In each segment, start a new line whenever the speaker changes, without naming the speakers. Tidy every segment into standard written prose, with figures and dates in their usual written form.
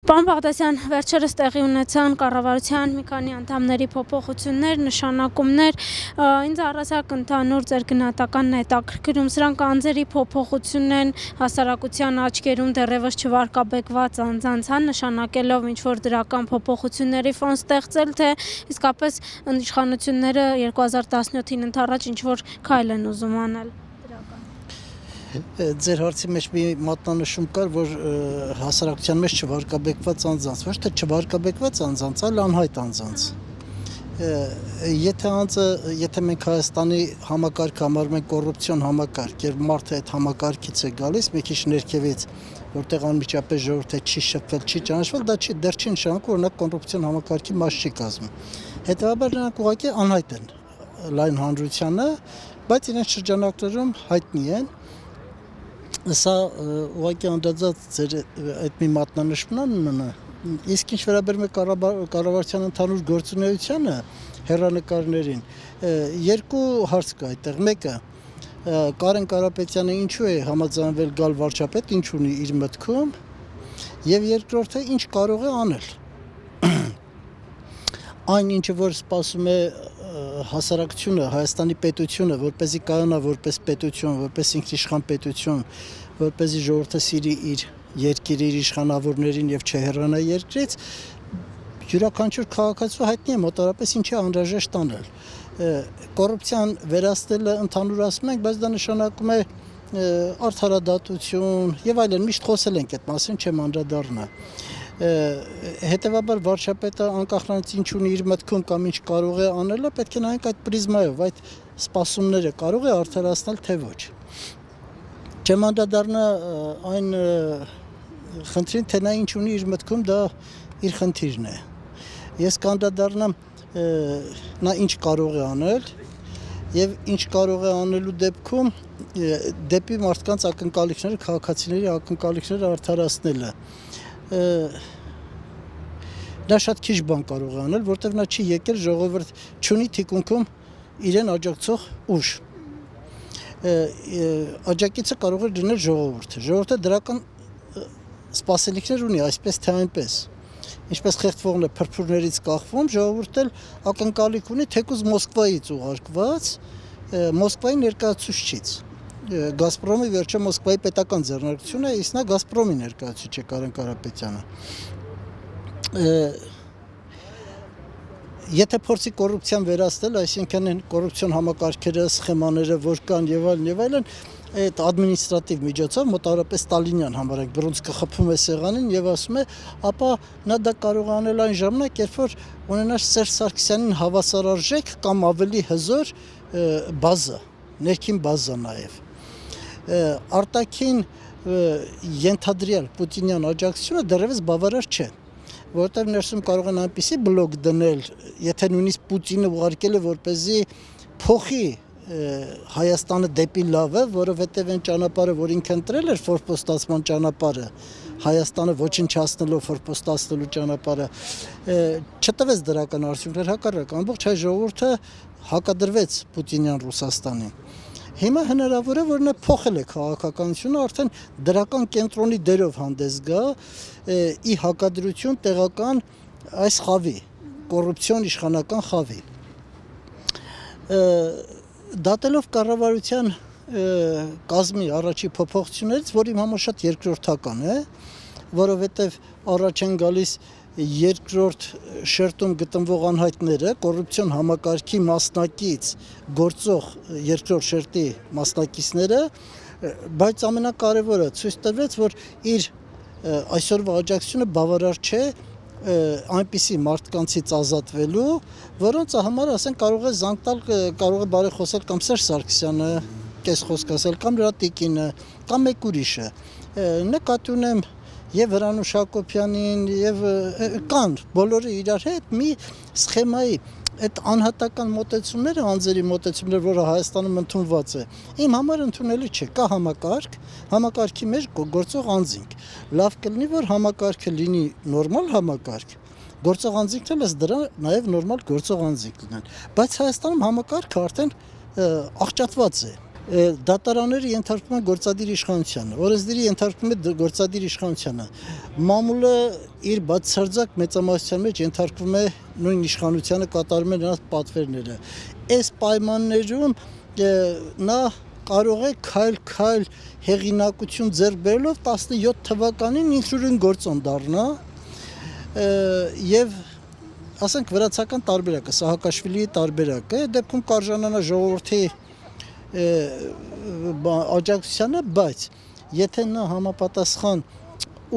Պարոն Բաղդասյան, վերջերս տեղի ունեցան կառավարության մի քանի անդամների փոփոխություններ, նշանակումներ, ինձ առասարակ ընդհանուր ձեր գնահատականն է հետաքրքրում, սրանք անձերի փոփոխություն են հասարակության աչքերում դեռևս չվարկաբեկված անձանց, նշանակելով ինչ-որ դրական փոփոխությունների ֆոն ստեղծել, թե իսկապես իշխանությունները 2017-ին ընդառաջ ինչ-որ քայլ են ուզում անել։
Ձեր հարցի մեջ մի մատնանշում կար, որ հասարակության մեջ չվարկաբեկված անձանց, ոչ թե չվարկաբեկված անձանց, այլ անհայտ անձանց։ Եթե մենք Հայաստանի համակարգը համարում ենք կոռուպցիոն համակարգ, եւ մարդը այդ համակարգից է գալիս, մի քիչ ներքևից, որտեղ անմիջապես ժողովուրդը չի շփվել, չի ճանաչվել, դա դեռ չի նշանակում, որ նա կոռուպցիոն համակարգի մաս չի կազմում։ Հետևաբար նրանք ուղղակի անհայտ են լայն հանրությանը, բայց իրենց շրջանակներում հայտնի են։ Սա ուղղակի անդրադարձ ձեր այդ մի մատնանշումն է, իսկ ինչ վերաբերում է կառավարության ընդհանուր գործունեությանը, հեռանկարներին, երկու հարց կա այդտեղ, մեկը Կարեն Կարապետյանը ինչու է համաձայնվել գալ վարչապետ, ինչ ունի իր մտքում, եւ երկրորդը ինչ կարող է անել։ Այն ինչը որ սպասում է հասարակությունը, Հայաստանի պետությունը, որպեսզի կայանա որպես պետություն, որպես ինքնիշխան պետություն, որպեսզի ժողովուրդը սիրի իր երկիրը, իր իշխանավորներին եւ չհեռանա երկրից, յուրաքանչյուր քաղաքացու հայտնի է մոտավորապես ինչ է անհրաժեշտ անել։ Կոռուպցիան վերացնելը ընդհանուր ասում ենք, բայց դա նշանակում է արդարադատություն եւ այլն, միշտ խոսել ենք այդ մասին, չեմ անդրադառնա։ Հետևաբար վարչապետը անկախ նրանից ինչ ունի իր մտքում կամ ինչ կարող է անել, պետք է նայենք այդ պրիզմայով, այդ սպասումները կարող է արդարացնել թե ոչ։ Չեմ անդրադառնա այն խնդրին, թե նա ինչ ունի իր մտքում, դա իր խնդիրն է։ Ես կանդրադառնամ նա ինչ կարող է անել եւ ինչ կարող է անելու դեպքում դեպի մարդկանց ակնկալիքները, քաղաքացիների ակնկալիքները արդարացնելը։ Նա շատ քիչ բան կարող է անել, որտեղ նա չի եկել ժողովուրդ չունի թիկունքում իրեն աջակցող ուժ։ Աջակիցը կարող է լինել ժողովուրդը։ Ժողովուրդը դրական սպասելիքներ ունի, այսպես թե այնպես։ Ինչպես խեղդվողն է փրփուրներից կախվում, ժողովուրդը ակնկալիք ունի թեկուզ Մոսկվայից ուղարկված, Մոսկվայի ներկայացուցիչից։ Գազպրոմի վերջը Մոսկվայի պետական ձեռնարկություն է, իսկ նա Գազպրոմի ներկայացուցիչ է Կարեն Կարապետյանը։ Եթե փորձի կոռուպցիան վերացնել, այսինքն են կոռուպցիոն համակարգերը, սխեմաները, որ կան եւ այլն, այդ ադմինիստրատիվ միջոցով մոտավորապես Ստալինյան համարենք, բռունցքը խփում է սեղանին եւ ասում է, ապա նա դա կարող է անել այն ժամանակ, երբ որ ունենա Սերժ Սարգսյանին հավասարարժեք կամ ավելի հզոր բազա, ներքին բազա նաեւ։ Արտաքին ենթադրյալ պուտինյան աջակցությունը դեռևս բավարար չէ, որտեղ ներսում կարող են այնպիսի բլոկ դնել, եթե նույնիսկ Պուտինը ուղարկել է որպեսզի փոխի Հայաստանը դեպի լավը, որովհետև այն ճանապարհը, որ ինքը ընտրել էր ֆորպոստացման ճանապարհը, Հայաստանը ոչնչացնելով ֆորպոստացնելու ճանապարհը, չտվեց դրական արդյունքներ, հակառակ ամբողջ հայ ժողովուրդը հակադրվեց Պուտինյան Ռուսաստանին։ Հիմա հնարավոր է, որ նա փոխել է քաղաքականությունը, արդեն դրական կենտրոնի դերով հանդես գա ի հակադրություն տեղական այս խավի, կոռուպցիոն իշխանական խավի։ Դատելով կառավարության կազմի առաջի փոփոխություններից, որ իմ համար շատ երկրորդական է, որովհետև առաջ են գալիս երկրորդ շերտում գտնվող անհայտները, կոռուպցիոն համակարգի մասնակից գործող երկրորդ շերտի մասնակիցները, բայց ամենակարևորը ցույց տվեց, որ իր այսօրվա աջակցությունը բավարար չէ այնպիսի մարդկանցից ազատվելու, որոնց համար ասենք կարող է զանգ տալ, կարող է բարեխոսել կամ Սերժ Սարգսյանը, կես խոսք ասել, կամ նրա տիկինը, կամ մեկ ուրիշը։ Նկատի ունեմ եւ Հրանուշ Հակոբյանին եւ կան բոլորը իրար հետ մի սխեմայի այդ անհատական մոտեցումները, անձերի մոտեցումները, որը Հայաստանում ընդունված է, իմ համար ընդունելի չէ, կա համակարգ, համակարգի մեջ գործող անձինք։ Լավ կլինի, որ համակարգը լինի նորմալ համակարգ, գործող անձինքն էլ դրա նաև նորմալ գործող անձինք լինեն։ Բայց Հայաստանում համակարգը արդեն աղճատված է։ Դատարանները ենթարկվում են գործադիր իշխանությանը, օրենսդիրը ենթարկվում է գործադիր իշխանությանը, մամուլը իր բացարձակ մեծամասնության մեջ ենթարկվում է նույն իշխանությանը, կատարում է նրանց պատվերները։ Այս պայմաններում նա կարող է քայլ հեղինակություն ձեռք բերելով 17 թվականին ինքնուրույն գործոն դառնա եւ ասենք վրացական տարբերակը, Սահակաշվիլիի տարբերակը, դեպքում կարժանանա ժողովրդի աջակցությանը, բայց եթե նա համապատասխան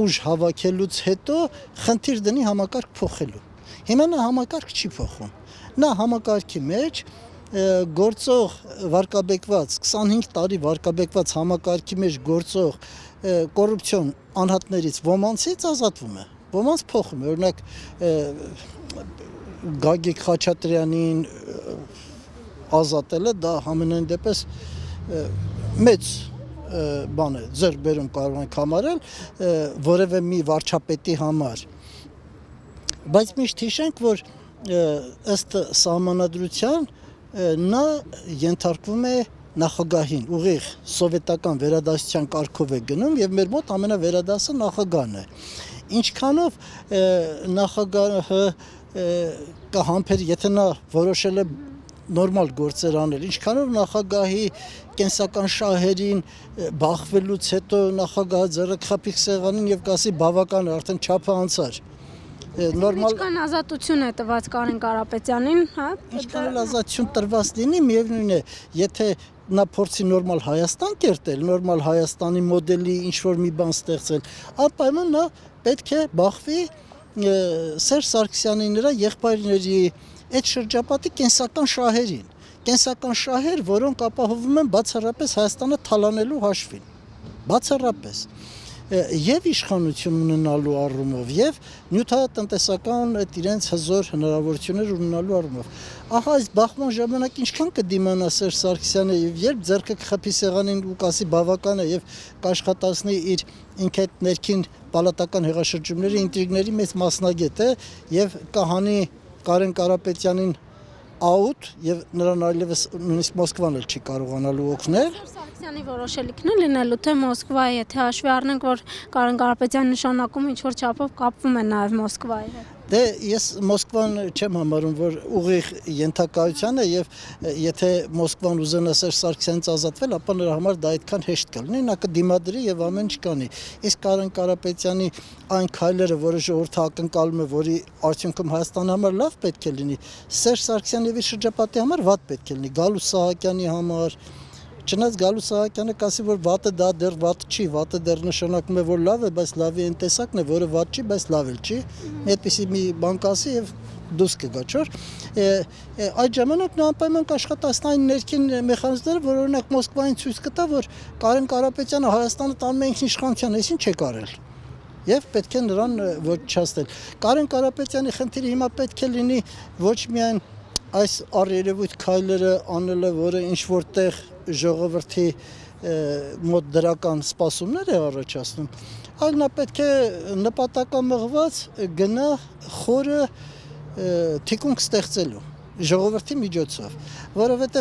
ուժ հավաքելուց հետո խնդիր դնի համակարգ փոխելու։ Հիմա նա համակարգ չի փոխում։ Նա համակարգի մեջ գործող վարկաբեկված 25 տարի վարկաբեկված համակարգի մեջ գործող կոռուպցիոն անհատներից ոմանցից ազատվում է, ոմանց փոխում է, օրինակ Գագիկ Խաչատրյանին ազատելը դա համենայն դեպս մեծ բան է, ձեռք բերում կարող ենք համարել որևէ մի վարչապետի համար, բայց միշտ հիշենք, որ ըստ սահմանադրության նա ենթարկվում է նախագահին, ուղիղ սովետական վերադասության կարգով է գնում եւ մեր մոտ ամենավերադասը նախագահն է։ Ինչքանով նախագահը կհամբեր, եթե նա որոշել է նորմալ գործեր անել, ինչքանով նախագահի կենսական շահերին բախվելուց հետո նախագահը ձեռը կխփի սեղանին եւ կասի բավական է, արդեն չափը անցար։ Նորմալ
Ինչքան ազատություն է տված Կարեն Կարապետյանին, հա?
Ինչքան ազատություն տրված լինի, միևնույն է, եթե նա փորձի նորմալ Հայաստան կերտել, նորմալ Հայաստանի մոդելի ինչ-որ մի բան ստեղծել, անպայման նա պետք է բախվի Սերժ Սարգսյանի նրա եղբայրների այդ շրջապատի կենսական շահերին։ Կենսական շահեր, որոնք ապահովում են բացառապես Հայաստանը թալանելու հաշվին։ Բացառապես եւ իշխանություն ունենալու առումով եւ նյութատնտեսական այդ իրենց հզոր հնարավորություններ ունենալու առումով։ Ահա այս բախման ժամանակ ինչքան կդիմանա Սերժ Սարգսյանը եւ երբ ձեռքը կխփի սեղանին ու կասի բավական է եւ կաշխատացնի իր ինքը այդ ներքին պալատական հեղաշրջումների ինտրիգների մեծ մասնագետ է եւ կհանի Կարեն Կարապետյանին out եւ նրան այլևս նույնիսկ Մոսկվան էլ չի կարողանալու օգնել։
Սարգսյանի որոշելիքն է լինելու թե Մոսկվայի, եթե հաշվի առնենք, որ Կարեն Կարապետյանի նշանակումը ինչ-որ չափով կապվում է նաեւ Մոսկվայի հետ։
Դե ես Մոսկվան չեմ համարում, որ ուղիղ ենթակայության է եւ եթե Մոսկվան ուզենա Սերժ Սարգսյանից ազատվել, ապա նրա համար դա այդքան հեշտ կլինի, նա կդիմադրի եւ ամեն ինչ կանի։ Իսկ Կարեն Կարապետյանի այն քայլերը, որը ժողովուրդը ակնկալում է, որի արդյունքում Հայաստանի համար լավ պետք է լինի, Սերժ Սարգսյանի եւ իր շրջապատի համար վատ պետք է լինի, Գալուս Սահակյանի համար։ Չնայած Գալուս Սահակյանը կասի, որ վատը դա դեռ վատ չի, վատը դեռ նշանակում է, որ լավ է, բայց լավի այն տեսակն է, որը վատ չի, բայց լավ էլ չի։ Այդպիսի մի բան կասի եւ դուրս կգա, չէ՞։ Այդ ժամանակ նա անպայման կաշխատացնի այն ներքին մեխանիզմները, որ օրինակ Մոսկվային ցույց կտա, որ Կարեն Կարապետյանը Հայաստանը տանում է ինքնիշխանության, այսին չի կարել։ Եվ պետք է նրան ոչնչացնել։ Կարեն Կարապետյանի խնդիրը հիմա պետք է լինի ոչ միայն այս առերևույթ քայլերը անելը, որը ինչ որտեղ ժողովրդի մոտ դրական սպասումներ է առաջացնում, այլ նա պետք է նպատակամղված գնա խորը թիկունք ստեղծելու ժողովրդի միջոցով, որովհետև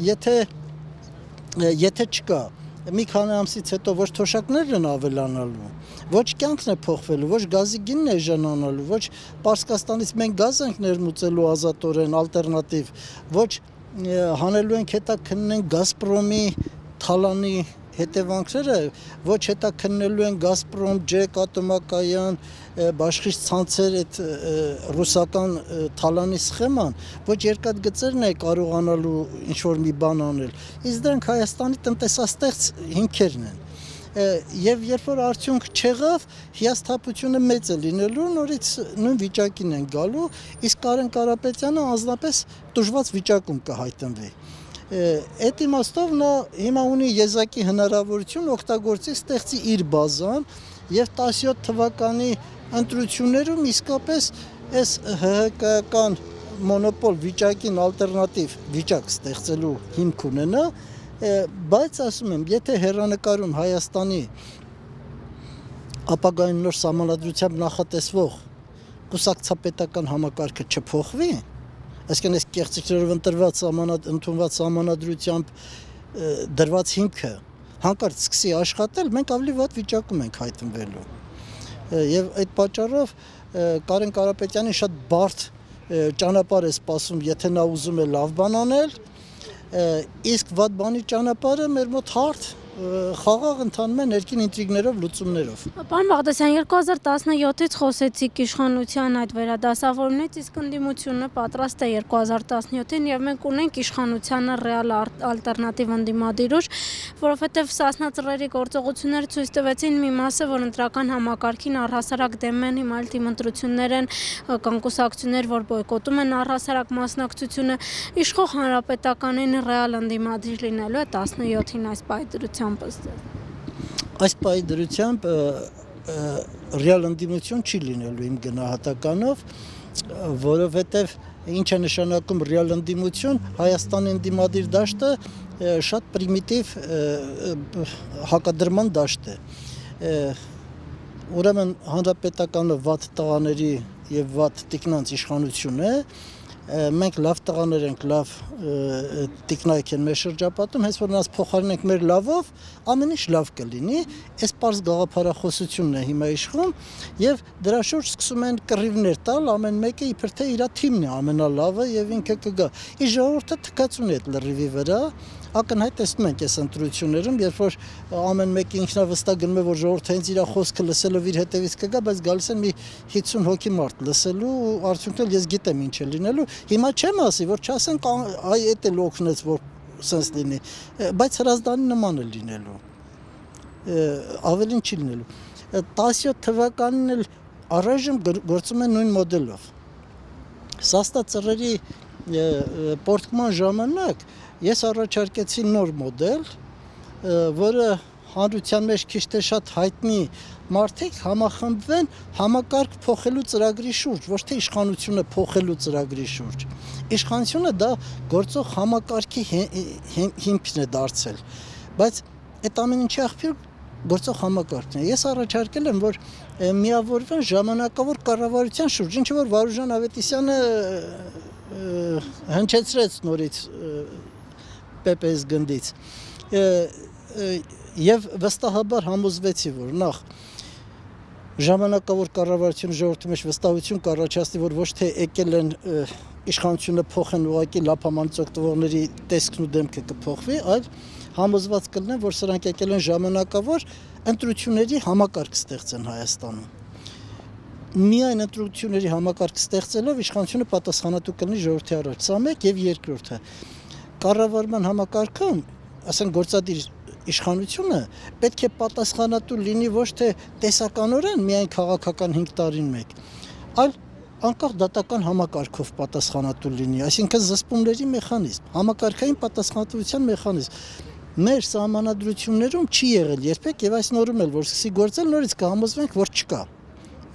եթե չկա մի քանի ամսից հետո ոչ թոշակներն են ավելանալու, ոչ կյանքն է փոխվելու, ոչ գազի գինն է էժանանալու, ոչ Պարսկաստանից մենք գազ ենք ներմուծելու ազատորեն ալտերնատիվ, ոչ հանելու ենք հետաքննենք Գազպրոմի թալանի հետևանքները, ոչ հետաքննելու են Գազպրոմ, ջեք, ատոմակայան, բաշխիչ ցանցեր այդ ռուսական թալանի սխեման, ոչ երկաթգծերն է կարողանալու ինչ-որ մի բան անել, իսկ դրանք Հայաստանի տնտեսաստեղծ հիմքերն են։ Եվ երբ որ արդյունք չեղավ, հիասթափությունը մեծ է լինելու, նորից նույն վիճակին են գալու, իսկ Կարեն Կարապետյանը անձնապես տուժված վիճակում կհայտնվի։ Այդ իմաստով նա հիմա ունի եզակի հնարավորություն օգտագործի ստեղծի իր բազան եւ 17 թվականի ընտրություններում իսկապես այս ՀՀԿ-ական մոնոպոլ վիճակին ալտերնատիվ վիճակ ստեղծելու հիմք ունենա, բայց ասում եմ, եթե հեռանկարում Հայաստանի ապագային նոր սահմանադրությամբ նախատեսվող կուսակցապետական համակարգը չփոխվի, այսինքն այս կեղծիքներով ընտրված ընդունված սահմանադրությամբ դրված հիմքը հանկարծ սկսի աշխատել, մենք ավելի վատ վիճակում ենք հայտնվելու։ Եվ այդ պատճառով Կարեն Կարապետյանի շատ բարդ ճանապարհ է սպասում, եթե նա ուզում է լավ բան անել, իսկ վատ բանի ճանապարհը մեր մոտ հարթ խաղաղ ընթանում է ներքին ինտրիգներով, լուծումներով։
Պարոն Բաղդասյան, 2017-ից խոսեցիք իշխանության այդ վերադասավորումից, իսկ ընդդիմությունը պատրաստ է 2017-ին եւ մենք ունենք իշխանությանը ռեալ ալտերնատիվ ընդդիմադիր ուժ, որովհետեւ Սասնա ծռերի գործողությունները ցույց տվեցին մի մասը, որ ընտրական համակարգին առհասարակ դեմ են, հիմա էլ թիմընտրություններ են, կան կուսակցություններ, որ բոյկոտում են առհասարակ մասնակցությունը, իշխող հանրապետականին ռեալ ընդդիմադիր լինելու է 17-ին այս պայդրությամբ։
Այս պայդրությամբ ռեալ ընդդիմություն չի լինելու իմ գնահատականով, որովհետև ինչ է նշանակում ռեալ ընդդիմություն, Հայաստանի ընդդիմադիր դաշտը շատ պրիմիտիվ հակադրման դաշտ է։ Ուրեմն հանրապետականը վատ տղաների եւ վատ տիկնանց իշխանություն է, մենք լավ տղաներ ենք, լավ տիկնայք են մեր շրջապատում, հենց որ նրանց փոխարինենք մեր լավով, ամեն ինչ լավ կլինի, այս պարզ գաղափարախոսությունն է հիմա իշխում եւ դրա շուրջ սկսում են կռիվներ տալ, ամեն մեկը իբր թե իր թիմն է ամենալավը եւ ինքը կգա։ Իսկ ժողովուրդը թքած ունի այդ լրիվի վրա, ակնհայտ տեսնում ենք այս ընտրություններում, երբ որ ամեն մեկը ինքնավստահ գնում է, որ ժողովուրդը հենց իր խոսքը լսելով իր հետևից կգա, բայց գալիս են մի 50 հոգի մարդ լսելու ու արդյունքն ես գիտեմ ինչ է լինելու։ Հիմա չեմ ասի, որ չասենք այ էդ էլ օգնեց, որ սենց լինի, բայց հրազդանի նման է լինելու։ Ավելին չի լինելու։ 17 թվականին էլ առայժմ գործում են նույն մոդելով։ Սասնա ծռերի պորտկման ժամանակ ես առաջարկեցի նոր մոդել, որը հանրության մեջ քիչ թե շատ հայտնի մարդիկ համախմբվեն համակարգ փոխելու ծրագրի շուրջ, ոչ թե իշխանությունը փոխելու ծրագրի շուրջ։ Իշխանությունը դա գործող համակարգի հիմքն է դարձել, բայց այդ ամեն ինչի աղբյուր գործող համակարգն է։ Ես առաջարկել եմ, որ միավորվեն ժամանակավոր կառավարության շուրջ, ինչը որ Վարուժան Ավետիսյանը հնչեցրեց նորից ՊՊՍ գնդից եւ վստահաբար համոզվեցի, որ նախ ժամանակավոր կառավարությունը ժողովրդի մեջ վստահություն կառաջացնի, որ ոչ թե եկել են իշխանությունը փոխեն ուղղակի լափամանից օգտվողների տեսքն ու դեմքը կփոխվի, այլ համոզված կլինեն, որ սրանք եկել են ժամանակավոր ընտրությունների համակարգ ստեղծեն Հայաստանում։ Միայն ընտրությունների համակարգ ստեղծելով իշխանությունը պատասխանատու կլինի ժողովրդի առաջ։ Սա մեկ եւ երկրորդը կառավարման համակարգում, ասենք գործադիր իշխանությունը պետք է պատասխանատու լինի ոչ թե տեսականորեն միայն քաղաքական 5 տարին մեկ, այլ անկախ դատական համակարգով պատասխանատու լինի, այսինքն զսպումների մեխանիզմ, համակարգային պատասխանատվության մեխանիզմ։ Մեր սահմանադրություններում չի եղել երբեք եւ այս նորում էլ որ սկսի գործել, նորից կհամոզվենք, որ չկա։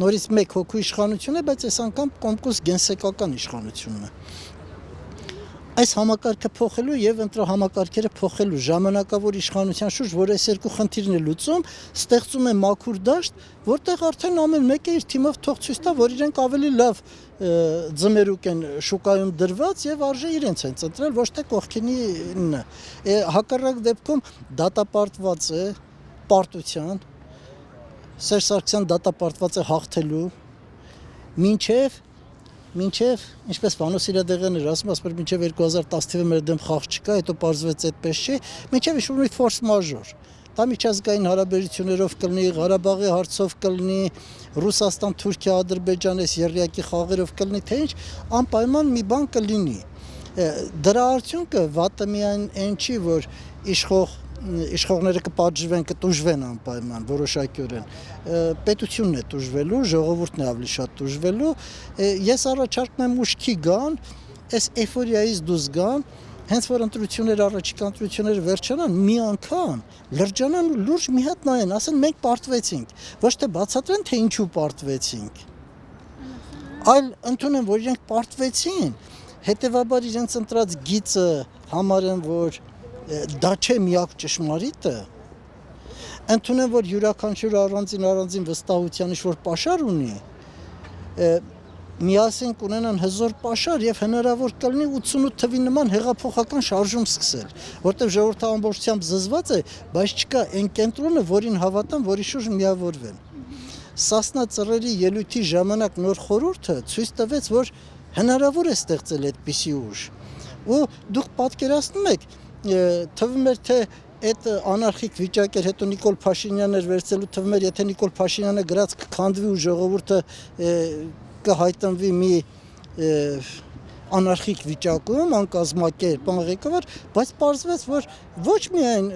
Նորից մեկ հոգու իշխանություն է, բայց այս անգամ կոմկուս գենսեկական իշխանությունն է։ Այս համակարգը փոխելու եւ ընտրահամակարգերը փոխելու ժամանակավոր իշխանության շուրջ, որ այս երկու խնդիրն է լուծում, ստեղծում է մաքուր դաշտ, որտեղ արդեն ամեն մեկը իր թիմով թող ցույց տա, որ իրենք ավելի լավ ձմերուկ են շուկայում դրված եւ արժե իրենց են ծնտրել, ոչ թե կողքինին։ Հակառակ դեպքում դատապարտված է պարտության, Սերժ Սարգսյան դատապարտված է հաղթելու, մինչև, ինչպես Վանո Սիրադեղյանն էր ասում, մինչև 2010 թվականին մեր դեմ խաղ չկա, հետո պարզվեց այդպես չի, մինչև ինչ-որ մի ֆորս մաժոր։ Դա միջազգային հարաբերություններով կլինի, Ղարաբաղի հարցով կլինի, Ռուսաստան, Թուրքիա, Ադրբեջան այս եռյակի խաղերով կլինի, թե ինչ, անպայման մի բան կլինի։ Դրա արդյունքը վատը միայն այն չի, որ իշխողները կպատժվեն, կտուժվեն անպայման, որոշակիորեն, պետությունն է տուժվելու, ժողովուրդն է ավելի շատ տուժվելու, ես առաջարկում եմ ուշքի գան, այս էյֆորիայից դուրս գան, հենց որ ընտրությունները առաջիկա ընտրությունները վերջանան, մի անգամ լրջանան ու լուրջ մի հատ նայեն, ասեն մենք պարտվեցինք, ոչ թե բացատրեն, թե ինչու պարտվեցինք, այլ ընդունեն, որ իրենք պարտվեցին, հետևաբար իրենց ընտրած գիծը համարեն, որ դա չէ միակ ճշմարիտը, ընդունեն, որ յուրաքանչյուր առանձին վստահության ինչ-որ պաշար ունի, միասին կունենան հզոր պաշար եւ հնարավոր կլինի 88 թվի նման հեղափոխական շարժում սկսել, որտեղ ժողովուրդը ամբողջությամբ զզված է, բայց չկա այն կենտրոնը, որին հավատան, որի շուրջ միավորվեն։ Սասնա ծռերի ելույթի ժամանակ նոր խորհուրդը ցույց տվեց, որ հնարավոր է ստեղծել այդպիսի ուժ։ Ու դուք պատկերացնում եք, թվում էր թե այդ անարխիկ վիճակը հետո Նիկոլ Փաշինյանն էր վերցելու, թվում էր եթե Նիկոլ Փաշինյանը գրած կքանդվի ու ժողովուրդը կհայտնվի մի անարխիկ վիճակում, անկազմակերպ, անղեկավար, բայց պարզվեց, որ ոչ միայն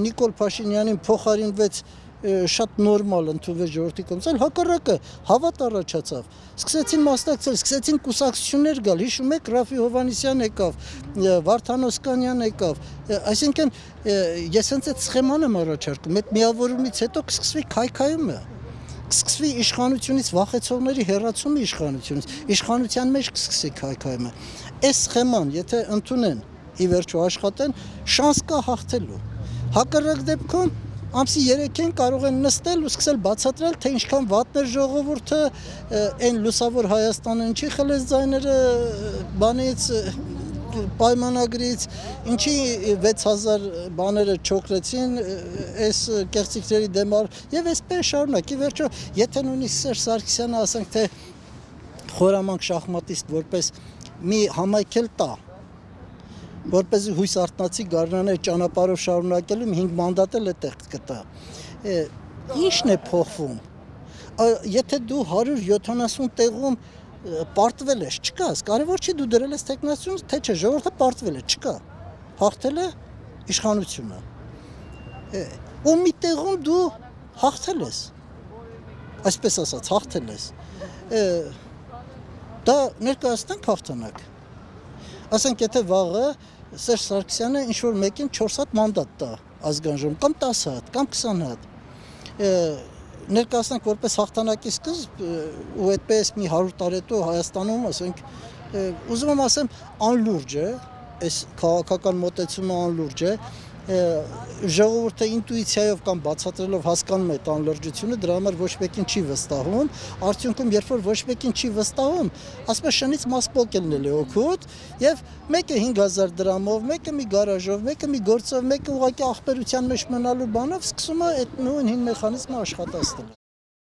Նիկոլ Փաշինյանին փոխարինվեց շատ նորմալ ընդունվեց ժողովրդի կողմից, այլ հակառակը հավատ առաջացավ։ Սկսեցին մասնակցել, սկսեցին կուսակցություններ գալ, հիշում եք Ռաֆի Հովհաննիսյան եկավ, Վարդան Օսկանյան եկավ, այսինքն ես հենց այդ սխեման եմ առաջարկում, այդ միավորումից հետո կսկսվի քայքայումը, կսկսվի իշխանությունից վախեցողների հեռացումը իշխանության մեջ կսկսի քայքայումը։ Այս սխեման, եթե ընդունեն, ի վերջո աշխատեն, շանս կա հաղթելու։ Հակառակ դեպքում ամսի 3-ին կարող են նստել ու սկսել բացատրել, թե ինչքան վատն էր ժողովուրդը, այն լուսավոր Հայաստանը ինչի խլեց ձայները բանից, պայմանագրից, ինչի 6000 բաները չոքրեցին այս կեղծիքների դեմ եւ այսպես շարունակ։ Ի վերջո, եթե նույնիսկ Սերժ Սարգսյանը ասենք թե խորամանկ շախմատիստ որպես մի համայնքել տա, որպեսզի հույս արտնացի գարնանը ճանապարհով շարունակելու 5 մանդատ էլ այդտեղ կտա։ Ինչն է փոխվում։ Եթե դու 170 տեղում պարտվել ես, չկա, կարևոր չի դու դրել ես տեխնացիոնը, թե չէ, ժողովուրդը պարտվել է, չկա։ Հաղթել է իշխանությունը։ Ու մի տեղում դու հաղթել ես։ Այսպես ասած, հաղթել ես։ Դա ներկայացնենք հաղթանակ։ Ասենք եթե վաղը Սերժ Սարգսյանը ինչ-որ մեկին 4 հատ մանդատ տա ազգային ժողովում, կամ 10 հատ, կամ 20 հատ, ներկայացնենք որպես հաղթանակի սկիզբ ու այդպես մի 100 տարի հետո Հայաստանում, ասենք, ուզում եմ ասեմ, անլուրջ է, այս քաղաքական մոտեցումը անլուրջ է, ժողովուրդը ինտուիցիայով կամ բացատրելով հասկանում է այդ անլրջությունը, դրա համար ոչ մեկին չի վստահում, արդյունքում երբ որ ոչ մեկին չի վստահում, ասում է շնից մասպոկ ելնել է օգուտ, եւ մեկը 5000 դրամով, մեկը մի գարաժով, մեկը մի գործով, մեկը ուղղակի ախպերության մեջ մնալու բանով սկսում է այդ նույն հին մեխանիզմը աշխատացնել։